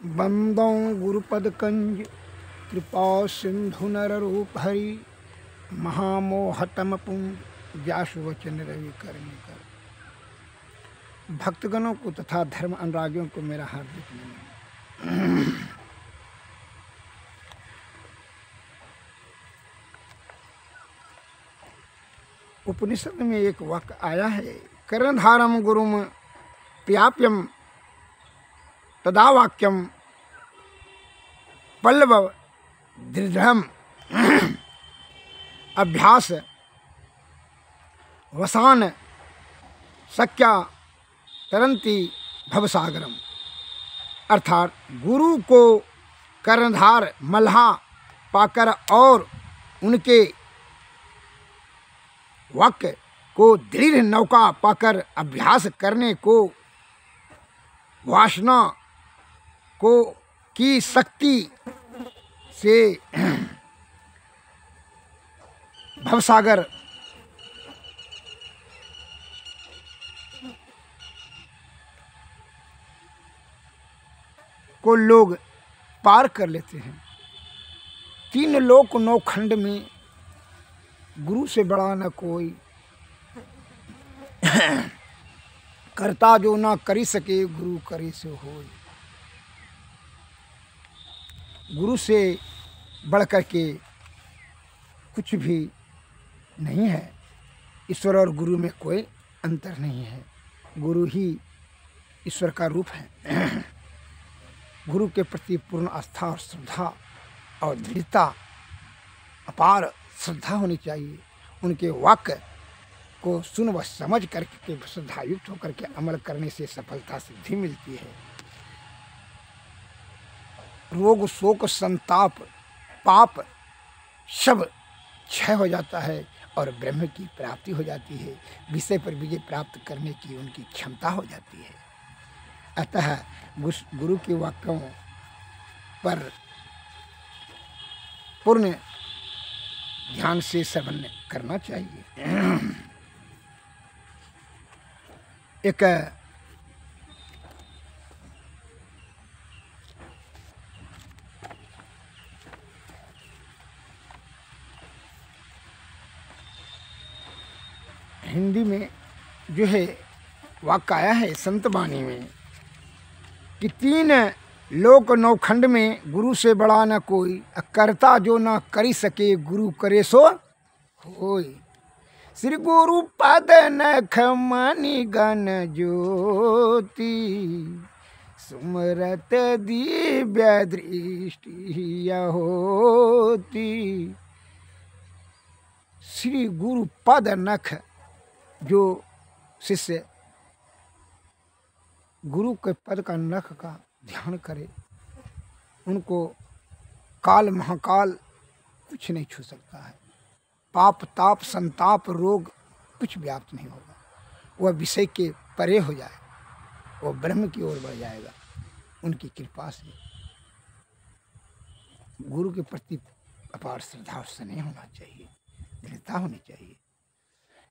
वंदौ गुरुपद कंज कृपा सिंधु नर रूप हरि महामोहतम पुंज व्यास वचन रवि करने कर। भक्तगणों को तथा धर्म अनुरागियों को मेरा हार्दिक नमन। उपनिषद में एक वाक्य आया है, कर्णधारम गुरुम प्याप्यम तदा वाक्यम पल्लव दृढ़ अभ्यास वसान शक्या तरंती भवसागरम। अर्थात गुरु को कर्णधार मल्हा पाकर और उनके वाक्य को दृढ़ नौका पाकर अभ्यास करने को वासना को की शक्ति से भवसागर को लोग पार कर लेते हैं। तीन लोक नौ खंड में गुरु से बड़ा न कोई, करता जो ना करी सके गुरु करे से होय। गुरु से बढ़कर के कुछ भी नहीं है। ईश्वर और गुरु में कोई अंतर नहीं है। गुरु ही ईश्वर का रूप है। गुरु के प्रति पूर्ण आस्था और श्रद्धा और दृढ़ता, अपार श्रद्धा होनी चाहिए। उनके वाक्य को सुन व समझ करके श्रद्धायुक्त होकर के अमल करने से सफलता सिद्धि मिलती है। रोग शोक संताप पाप सब क्षय हो जाता है और ब्रह्म की प्राप्ति हो जाती है। विषय पर विजय प्राप्त करने की उनकी क्षमता हो जाती है। अतः गुरु के वाक्यों पर पूर्ण ध्यान से श्रवण करना चाहिए। एक हिंदी में जो है वाक्य आया है संत वाणी में कि तीन लोक नौ खंड में गुरु से बड़ा न कोई, करता जो ना करी सके गुरु करे सो होय। श्री गुरु पद नख मणि गण ज्योति, सुमरत दिव्य दृष्टि होती। श्री गुरु पद नख, जो शिष्य गुरु के पद का नख का ध्यान करे, उनको काल महाकाल कुछ नहीं छू सकता है। पाप ताप संताप रोग कुछ व्याप्त नहीं होगा। वह विषय के परे हो जाए, वह ब्रह्म की ओर बढ़ जाएगा उनकी कृपा से। गुरु के प्रति अपार श्रद्धा और स्नेह होना चाहिए, दृढ़ता होनी चाहिए।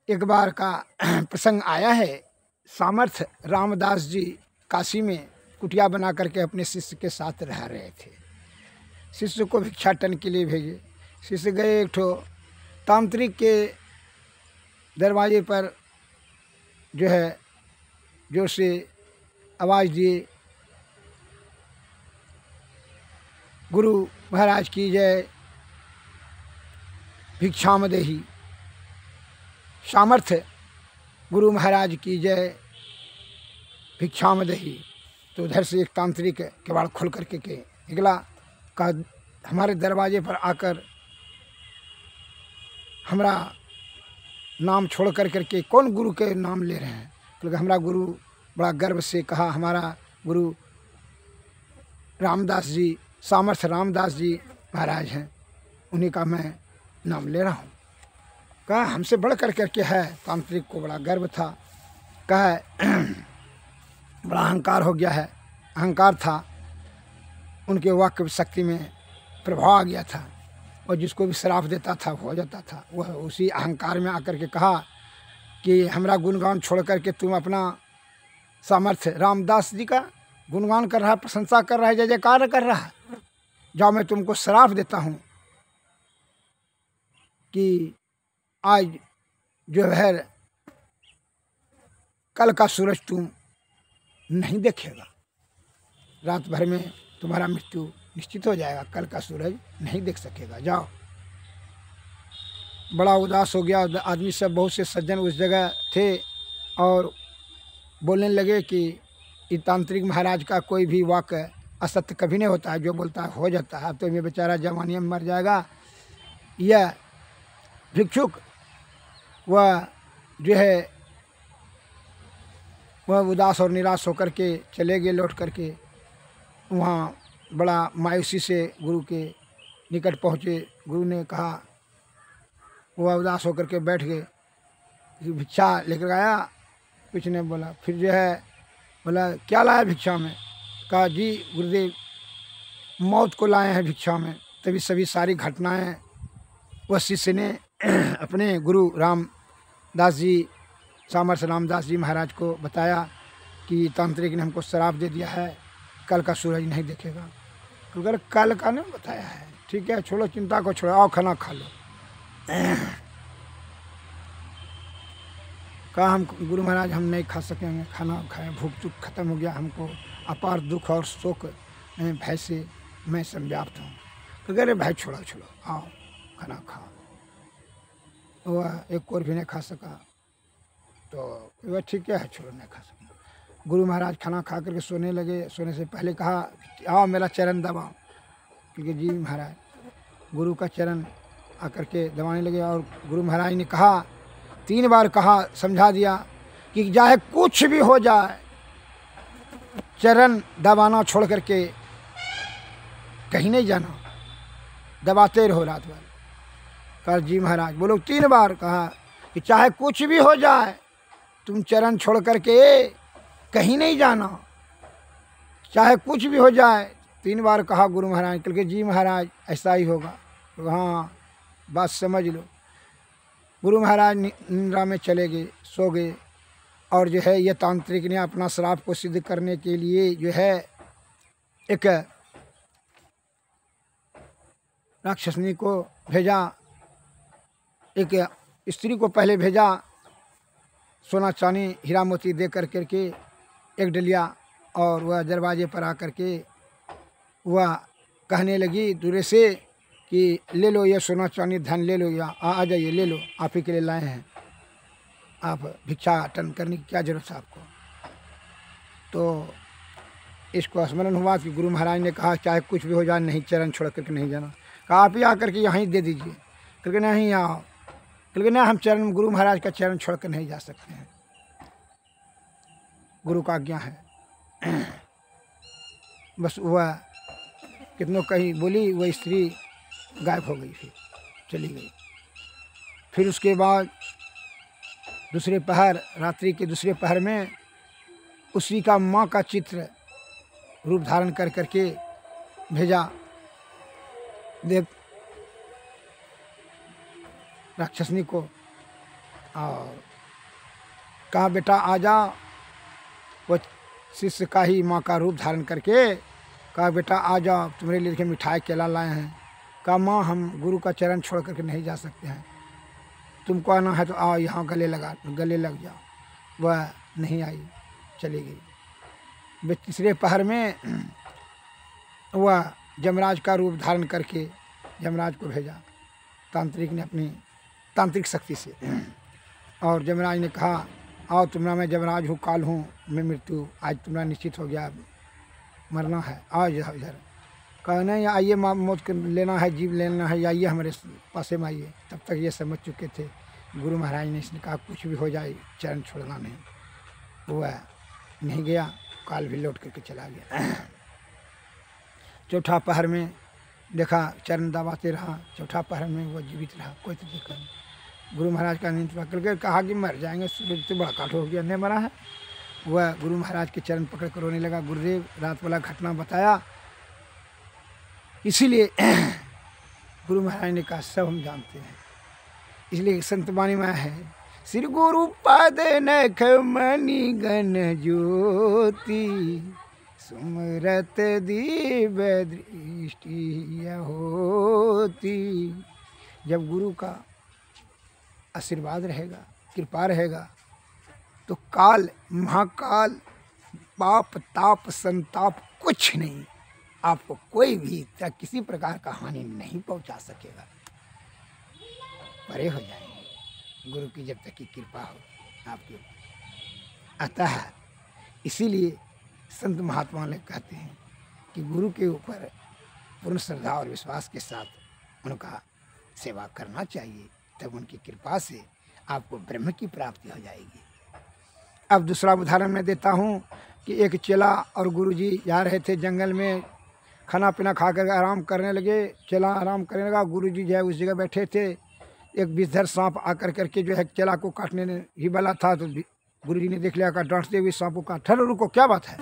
एक बार का प्रसंग आया है, सामर्थ्य रामदास जी काशी में कुटिया बना करके अपने शिष्य के साथ रह रहे थे। शिष्य को भिक्षाटन के लिए भेजे। शिष्य गए, एक ठो तांत्रिक के दरवाजे पर जो है जोर से आवाज़ दिए, गुरु महाराज की जय, भिक्षामदेही। सामर्थ्य गुरु महाराज की जय, भिक्षामदेही। तो उधर से एक तांत्रिक किवाड़ खोल करके के निकला, कहा हमारे दरवाजे पर आकर हमारा नाम छोड़ कर करके कौन गुरु के नाम ले रहे हैं। क्योंकि हमारा गुरु, बड़ा गर्व से कहा हमारा गुरु रामदास जी, सामर्थ्य रामदास जी महाराज हैं, उन्हीं का मैं नाम ले रहा हूँ। कहा हमसे बढ़ कर करके है। तांत्रिक को बड़ा गर्व था, कहा बड़ा अहंकार हो गया है। अहंकार था, उनके वाक्य शक्ति में प्रभाव आ गया था और जिसको भी श्राप देता था वो हो जाता था। वह उसी अहंकार में आकर के कहा कि हमारा गुणगान छोड़ करके तुम अपना सामर्थ्य रामदास जी का गुणगान कर रहा है, प्रशंसा कर रहा है, जय जयकार कर रहा है। जाओ मैं तुमको श्राप देता हूँ कि आज जो है कल का सूरज तुम नहीं देखेगा, रात भर में तुम्हारा मृत्यु निश्चित हो जाएगा, कल का सूरज नहीं देख सकेगा, जाओ। बड़ा उदास हो गया आदमी सब, बहुत से सज्जन उस जगह थे और बोलने लगे कि ये तांत्रिक महाराज का कोई भी वाक्य असत्य कभी नहीं होता है, जो बोलता है हो जाता है। अब तो ये बेचारा जवानी में मर जाएगा। यह भिक्षुक वह जो है वह उदास और निराश होकर के चले गए, लौट करके वहाँ बड़ा मायूसी से गुरु के निकट पहुँचे। गुरु ने कहा, वह उदास होकर के बैठ गए, भिक्षा लेकर आया, कुछ नहीं बोला। फिर जो है बोला क्या लाया भिक्षा में? कहा जी गुरुदेव मौत को लाए हैं भिक्षा में। तभी सभी सारी घटनाएं वह शिष्य ने अपने गुरु रामदास जी, सामर्थ्य रामदास जी महाराज को बताया कि तांत्रिक ने हमको श्राप दे दिया है, कल का सूरज नहीं देखेगा। तो कल का नहीं बताया है, ठीक है छोड़ो चिंता को, छोड़ो आओ खाना खा लो। कहा हम गुरु महाराज हम नहीं खा सकेंगे, खाना खाए, भूख चूक खत्म हो गया, हमको अपार दुख और शोक भय से मैं संव्याप्त हूँ। तो कह रहे भाई छोड़ो छोड़ो आओ खाना खाओ। वह एक और भी नहीं खा सका, तो वह ठीक है छोड़ो नहीं खा सका। गुरु महाराज खाना खा करके सोने लगे। सोने से पहले कहा आओ मेरा चरण दबाओ, क्योंकि जी महाराज गुरु का चरण आकर के दबाने लगे। और गुरु महाराज ने कहा, 3 बार कहा, समझा दिया कि चाहे कुछ भी हो जाए चरण दबाना छोड़ करके कहीं नहीं जाना, दबाते रहो रात भर। कर जी महाराज बोलो 3 बार कहा कि चाहे कुछ भी हो जाए तुम चरण छोड़ करके कहीं नहीं जाना, चाहे कुछ भी हो जाए। 3 बार कहा गुरु महाराज, क्योंकि जी महाराज ऐसा ही होगा। तो हाँ बात समझ लो। गुरु महाराज निद्रा में चले गए, सो गए। और जो है ये तांत्रिक ने अपना श्राप को सिद्ध करने के लिए जो है एक राक्षसनी को भेजा, एक स्त्री को पहले भेजा, सोना चांदी हीरा मोती दे कर करके एक डलिया, और वह दरवाजे पर आकर के वह कहने लगी दूर से कि ले लो ये सोना चांदी धन ले लो, या आ जाइए ले लो, आप ही के लिए लाए हैं, आप भिक्षाटन करने की क्या जरूरत है आपको। तो इसको स्मरण हुआ कि गुरु महाराज ने कहा चाहे कुछ भी हो जाए नहीं चरण छोड़ करके नहीं जाना। कहा आप ही आकर के यहीं दे दीजिए, क्योंकि नहीं आओ, क्योंकि नहीं हम चरण गुरु महाराज का चरण छोड़ कर नहीं जा सकते हैं, गुरु का आज्ञा है। बस वह कितनों कहीं बोली, वह स्त्री गायब हो गई, फिर चली गई। फिर उसके बाद दूसरे पहर, रात्रि के दूसरे पहर में उसी का माँ का चित्र रूप धारण कर करके भेजा। देव राक्षसनी को और कहा बेटा आ जा। वो शिष्य का ही माँ का रूप धारण करके कहा बेटा आ जाओ, तुम्हारे लिए देखिए मिठाई केला लाए हैं। कहा माँ हम गुरु का चरण छोड़ करके नहीं जा सकते हैं, तुमको आना है तो आओ यहाँ गले लग जाओ। वह नहीं आई, चली गई। तीसरे पहर में वह यमराज का रूप धारण करके यमराज को भेजा तांत्रिक ने अपनी तांत्रिक शक्ति से। और यमराज ने कहा आओ तुम्हारा मैं यमराज हूँ, काल हूँ, मैं मृत्यु आज तुम्हारा निश्चित हो गया, मरना है, आओ इधर। कहा नहीं आइए मौत लेना है, जीव लेना है, आइए हमारे पासे में आइए। तब तक ये समझ चुके थे। गुरु महाराज ने इसने कहा कुछ भी हो जाए चरण छोड़ना नहीं। वह नहीं गया, काल भी लौट करके चला गया। चौथा पहर में देखा चरण दबाते रहा, चौथा पहर में वो जीवित रहा, कोई तो देखा नहीं। गुरु महाराज का नींद पकड़ के कहा कि मर जाएंगे, सूरज तो बड़ा काट हो गया, नहीं मरा है। वह गुरु महाराज के चरण पकड़ कर रोने लगा। गुरुदेव रात वाला घटना बताया, इसीलिए गुरु महाराज ने कहा सब हम जानते हैं। इसलिए संत वाणी में है श्री गुरु पद नख मणि गण ज्योति, सुमरत दिव्य दृष्टि यह होती। जब गुरु का आशीर्वाद रहेगा, कृपा रहेगा, तो काल, महाकाल, पाप, ताप, संताप कुछ नहीं, आपको कोई भी किसी प्रकार का हानि नहीं पहुंचा सकेगा। परे हो जाएंगे गुरु की जब तक की कृपा हो आपके। अतः इसीलिए संत महात्मा लोग कहते हैं कि गुरु के ऊपर पूर्ण श्रद्धा और विश्वास के साथ उनका सेवा करना चाहिए, तब उनकी कृपा से आपको ब्रह्म की प्राप्ति हो जाएगी। अब दूसरा उदाहरण मैं देता हूँ कि एक चेला और गुरुजी जा रहे थे जंगल में, खाना पीना खा कर आराम करने लगे। चेला आराम करने लगा, गुरुजी जो है उस जगह बैठे थे। एक विषधर सांप आकर करके जो है चेला को काटने ही वाला था, तो गुरुजी ने देख लिया, कहा डांटते हुए सांप को कहा, ठहरो रुको, क्या बात है?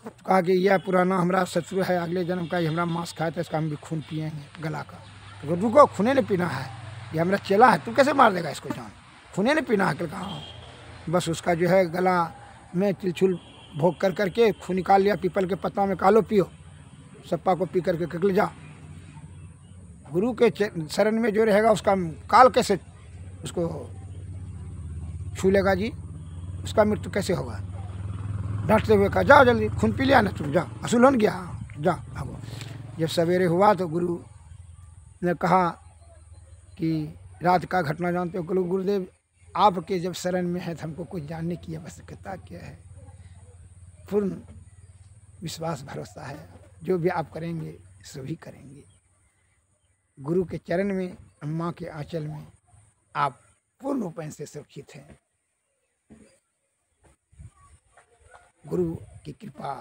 तो कहा कि यह पुराना हमारा शत्रु है, अगले जन्म का, ये हमारा मांस खाया था, इसका हम भी खून पिए हैं गला का। तो रुको, खूने नहीं पीना है, ये हमारा चेला है, तू कैसे मार देगा इसको जान? खूने नहीं पीना है। कहा बस उसका जो है गला में तिलछुल भोग कर करके खून निकाल लिया, पीपल के पत्ता में, कालो पियो, सप्पा को पी करके निकल जा। गुरु के शरण में जो रहेगा उसका काल कैसे उसको छू लेगा जी, उसका मृत्यु कैसे होगा? डांटते हुए कहा, जाओ जल्दी, खून पी लिया ना तुम, जा, असूल हो गया, जा भागो। जब सवेरे हुआ तो गुरु ने कहा कि रात का घटना जानते हो? गुरुदेव आपके जब शरण में है तो हमको कुछ जानने की आवश्यकता क्या है? पूर्ण विश्वास भरोसा है, जो भी आप करेंगे सभी करेंगे। गुरु के चरण में, माँ के आंचल में आप पूर्ण रूप से सुरक्षित हैं। गुरु की कृपा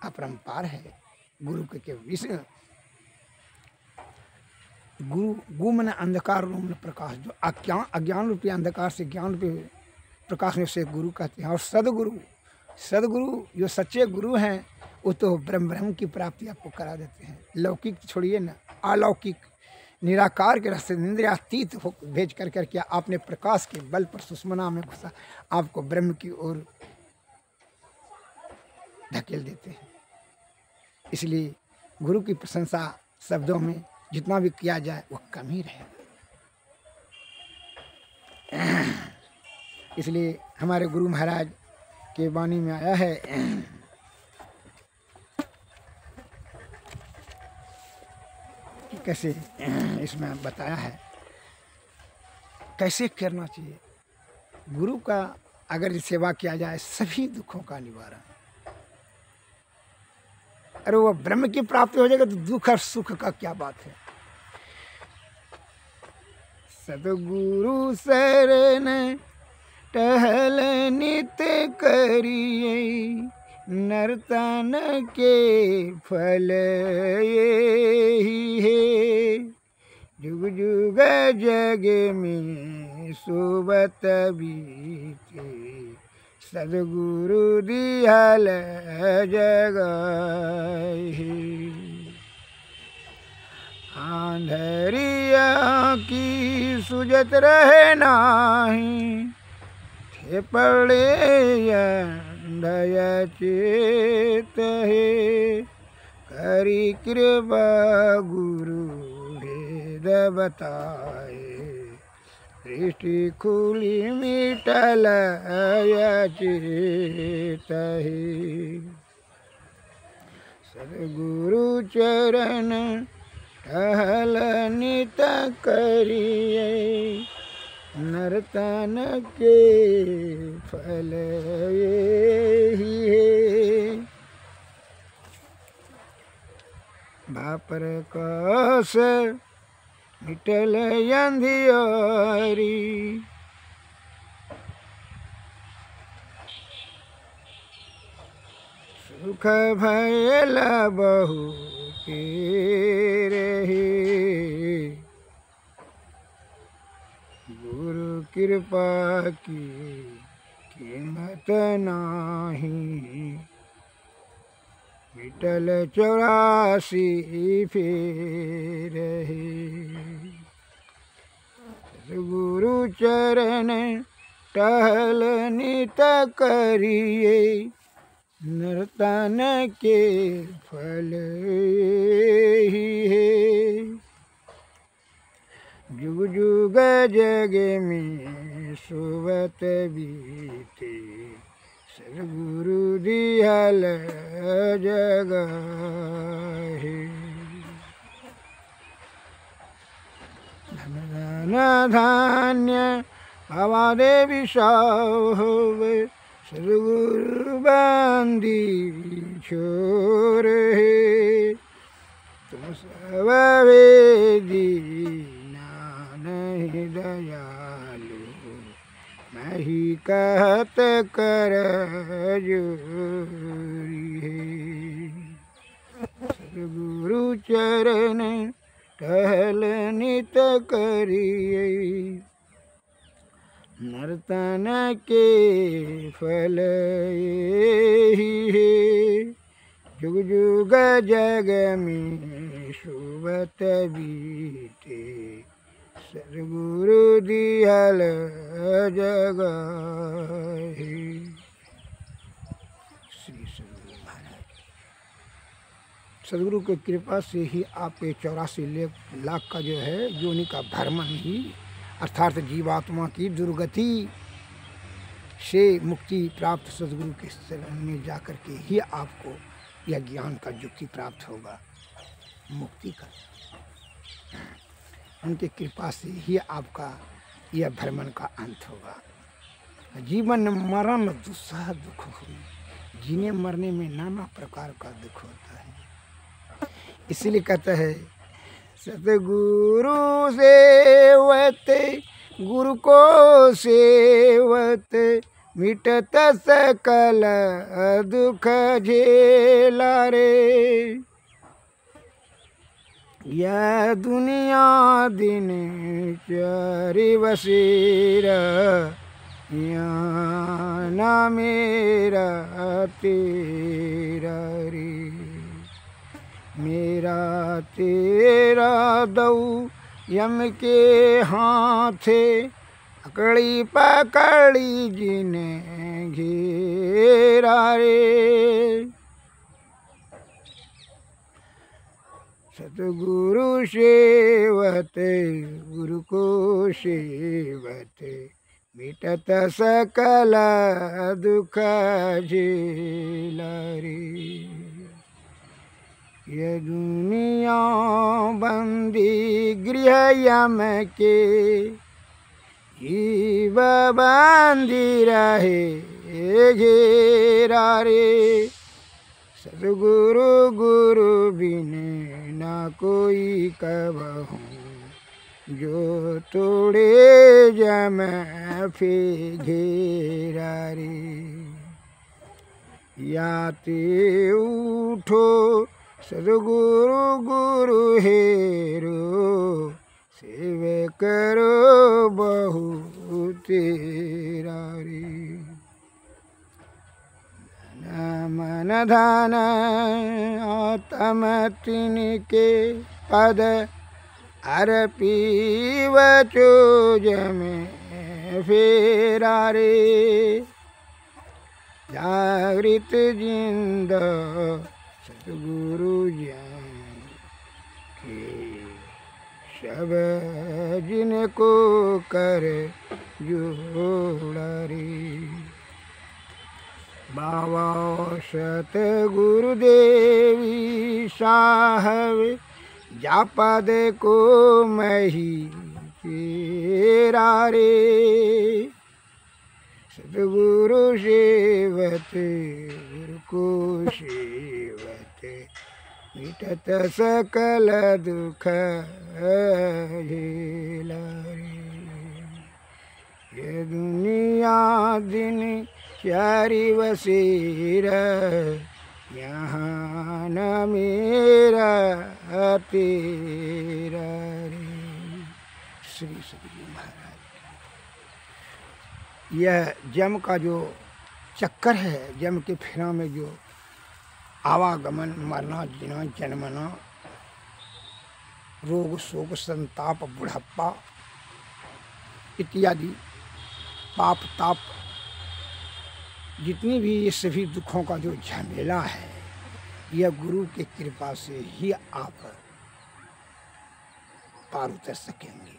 अपरंपार है। गुरु के विषय गु मन अंधकार रूप प्रकाश, जो अज्ञान रूपी अंधकार से ज्ञान रूपी प्रकाश में से गुरु कहते हैं। और सदगुरु जो सच्चे गुरु हैं वो तो ब्रह्म की प्राप्ति आपको करा देते हैं। लौकिक छोड़िए ना, अलौकिक निराकार के रास्ते इंद्रियातीत हो भेज कर करके आपने प्रकाश के बल पर सुषमना में घुसा आपको ब्रह्म की ओर धकेल देते हैं। इसलिए गुरु की प्रशंसा शब्दों में जितना भी किया जाए वह कम ही रहेगा। इसलिए हमारे गुरु महाराज के वाणी में आया है कि कैसे इसमें बताया है कैसे करना चाहिए। गुरु का अगर सेवा किया जाए सभी दुखों का निवारण, अरे वो ब्रह्म की प्राप्ति हो जाएगा तो दुख और सुख का क्या बात है। सतगुरु शरण टहल नित करिए, नर्तन के फल यही है। जुग जुग जग में सोबत बीते, सदगुरु दिहल जगाए। आंधरिया की सुजत रहे नाही, थे पड़े अंधया चेत है। करी कृपा गुरु भेद बताए, दृष्टि खुली मिटल चेत है। सदगुरु चरण टहल नित करिए, नर्तन के फल यही है। बापर कस मिटल अंधियारी, सुख भयल बहु के रहे। गुरु कृपा की कीमत नाही, मिटल 84 फेर है। गुरु चरण टहल नित करिए, नर्तन के फल ही है, जुग जुग जग में सोवत बीते, सद्गुरु दिहल जग है। धन धान्य बाबा देवी साहब, सद्गुरु बंदी छोर है, तुम सब वेदी नहीं दयालु, मैं ही कहत कर जोरी है। सद्गुरु चरण टहल नित करिए, नर्तन के फल ही है, जुग जुग जग में सोवत बीते, सद्गुरु दिहल जग है। श्री सद्गुरु महाराज, सद्गुरु की कृपा से ही आपके 84 लाख का जो है योनि का भ्रमण ही, अर्थात जीवात्मा की दुर्गति से मुक्ति प्राप्त सद्गुरु के शरण में जाकर के ही आपको यह ज्ञान का युक्ति प्राप्त होगा, मुक्ति का। उनकी कृपा से ही आपका यह भ्रमण का अंत होगा। जीवन मरण दुस्सह दुख हुई, जीने मरने में नाना प्रकार का दुख होता है। इसीलिए कहता है, सतगुरु सेवत गुरु को सेवत, मिटत सकल दुख झेला रे, यह दुनिया दिन चारि बसेरा, यहाँ ना मेरा तेरा रे, मेरा तेरा दऊ यम के हाथे, अकड़ी पकड़ी जिने घेरा रे, सतगुरु सेवत गुरु को सेवत, मिटत सकल दुख झेला रे, ये दुनिया बंदी गृह यम के, जीव बंदी रहे घेरा रे, सद्गुरु गुरु बिन ना कोई कबहू, जो तोड़े जम फे घेरा रे, याते उठो सद्गुरु गुरु हेरो, सेव करो बहु तेरा रे, मन धन आत्म तिनके पद, अर्पीव चोज में फेरा रे, जागृत जिंद सद्गुरु ज्ञान के, सब जिनको कर जोड़ा रे, बाबा सतगुरुदेवी साहब, जापद को मही तेरा रे, सद्गुरु सेवत गुरु को सेवत, मिटत सकल दुख झेला रे, ये दुनिया दिन चारि बसेरा, यहाँ न मेरा तेरा रे। श्री सद्गुरु महाराज, यह जम का जो चक्कर है, जम के फेरा में जो आवागमन, मरना, जीना, जन्मना, रोग शोक संताप बुढ़ापा इत्यादि पाप ताप जितनी भी ये सभी दुखों का जो झमेला है, यह गुरु की कृपा से ही आप पार उतर सकेंगे,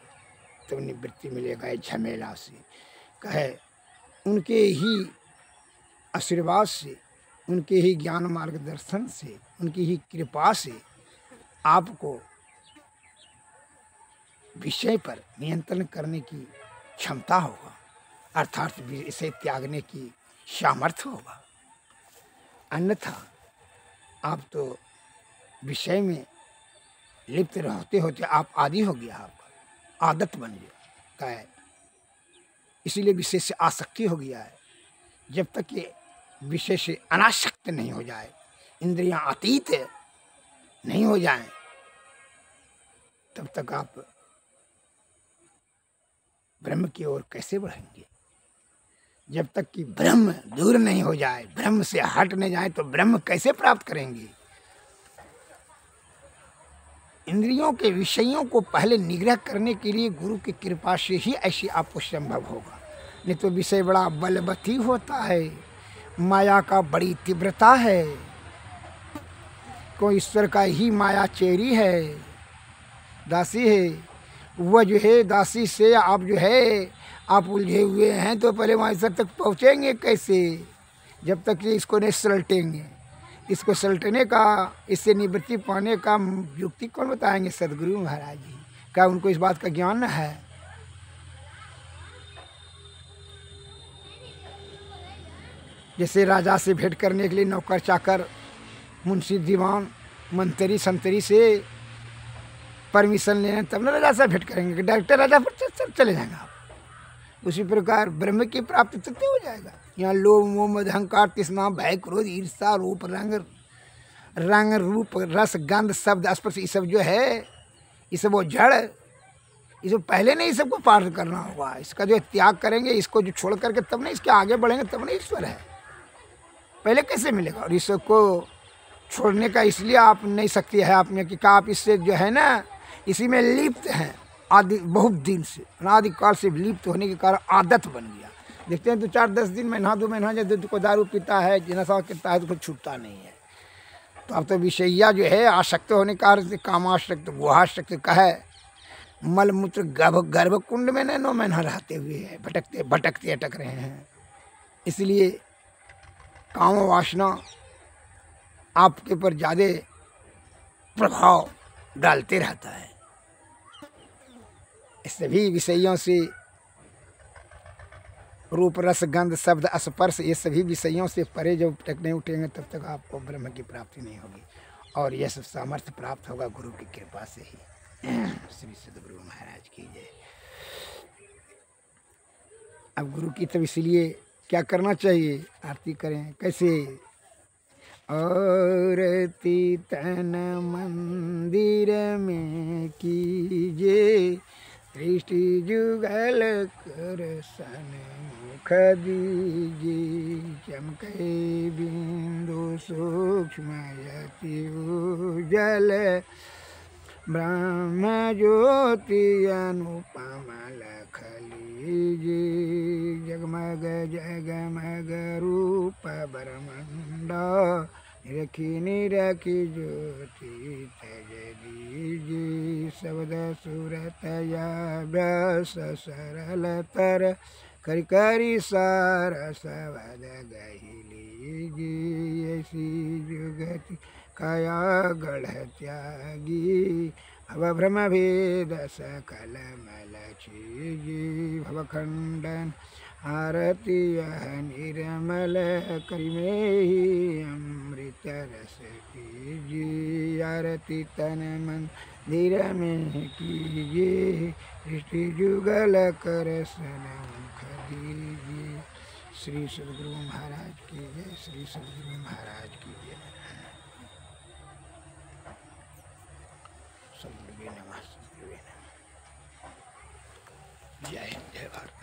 तो निवृत्ति मिलेगा इस झमेला से। कहे उनके ही आशीर्वाद से, उनके ही ज्ञान मार्गदर्शन से, उनकी ही कृपा से आपको विषय पर नियंत्रण करने की क्षमता होगा, अर्थात इसे त्यागने की सामर्थ्य होगा। अन्यथा आप तो विषय में लिप्त रहते होते आप आदी हो गया, आपका आदत बन गया है, इसीलिए विषय से आसक्ति हो गया है। जब तक ये विषय से अनासक्त नहीं हो जाए, इंद्रियां अतीत नहीं हो जाएं, तब तक आप ब्रह्म की ओर कैसे बढ़ेंगे। जब तक कि ब्रह्म दूर नहीं हो जाए, ब्रह्म से हट नहीं जाए, तो ब्रह्म कैसे प्राप्त करेंगे। इंद्रियों के विषयों को पहले निग्रह करने के लिए गुरु की कृपा से ही ऐसी आपको संभव होगा, नहीं तो विषय बड़ा बलवती होता है, माया का बड़ी तीव्रता है, कोई ईश्वर का ही माया चेरी है, दासी है। वह जो है दासी से आप जो है आप उलझे हुए हैं, तो पहले वहाँ ईश्वर तक पहुँचेंगे कैसे, जब तक कि इसको नहीं सलटेंगे। इसको सलटने का, इससे निवृत्ति पाने का युक्ति कौन बताएंगे? सदगुरु महाराज जी। क्या उनको इस बात का ज्ञान है? जैसे राजा से भेंट करने के लिए नौकर चाकर, मुंशी दीवान, मंत्री संतरी से परमिशन लेना तब ना राजा से भेंट करेंगे, डायरेक्टर राजा पर चले जाएंगे आप। उसी प्रकार ब्रह्म की प्राप्ति तब हो जाएगा। यहाँ लोभ मोह मद अहंकार तृष्णा भय क्रोध ईर्षा रूप रंग रूप रस गंध शब्द स्पर्श, ये सब जो है ये सब वो जड़, ये सब पहले नहीं सबको पार करना होगा। इसका जो त्याग करेंगे, इसको जो छोड़ करके तब नहीं इसके आगे बढ़ेंगे, तब नहीं ईश्वर है। पहले कैसे मिलेगा? और ईश्वर को छोड़ने का इसलिए आप नहीं शक्ति है आप में कि आप इससे जो है ना इसी में लिप्त हैं आदि बहुत दिन से, अनादिकाल से लिप्त होने के कारण आदत बन गया। देखते हैं 2-4-10 दिन महीना 2 महीना जब को दारू पीता है, नशा करता है, तो कुछ छूटता नहीं है। तो अब तो विषयिया जो है आसक्त होने के कारण से कामासक्त गुहासक्त कहे मलमूत्र गर्भकुंड में 9 महीना रहते हुए है, भटकते अटक रहे हैं। इसलिए काम वासना आपके ऊपर ज़्यादा प्रभाव डालते रहता है। सभी विषयों से रूप रस गंध शब्द स्पर्श, ये सभी विषयों से परे जब तक नहीं उठेंगे तब तक आपको ब्रह्म की प्राप्ति नहीं होगी, और यह सब सामर्थ्य प्राप्त होगा गुरु की कृपा से ही। श्री सद्गुरु महाराज की जय। अब गुरु की तब इसलिए क्या करना चाहिए? आरती करें। कैसे? आरती तन मंदिर में कीजिए, दृष्टि जुगल कर सन्मुख दीजिए, चमके बिंदु सूक्ष्म यति उजल, ब्रह्म ज्योति अनुपम लख लीजिए, जगमग जगमग रूप ब्रह्मांड, निरखी ज्योति तज दीजिए, शब्द सूरत व्यास सरलतर, करी सार शब्द गही लीजिए, ऐसी जुगति काया गढ़ त्यागी, भव भ्रम भेद सकल मल छीजी, भव खंडन आरती यह निर्मल करिमे अमृत रस पीजिए, आरती तन मंदिर में कीजिए, दृष्टि जुगल कर सन्मुख दीजिए। श्री सद्गुरु महाराज की जय। श्री सद्गुरु महाराज की जय। सद्गुरुवे नमः। जय हिंद, जय भारत।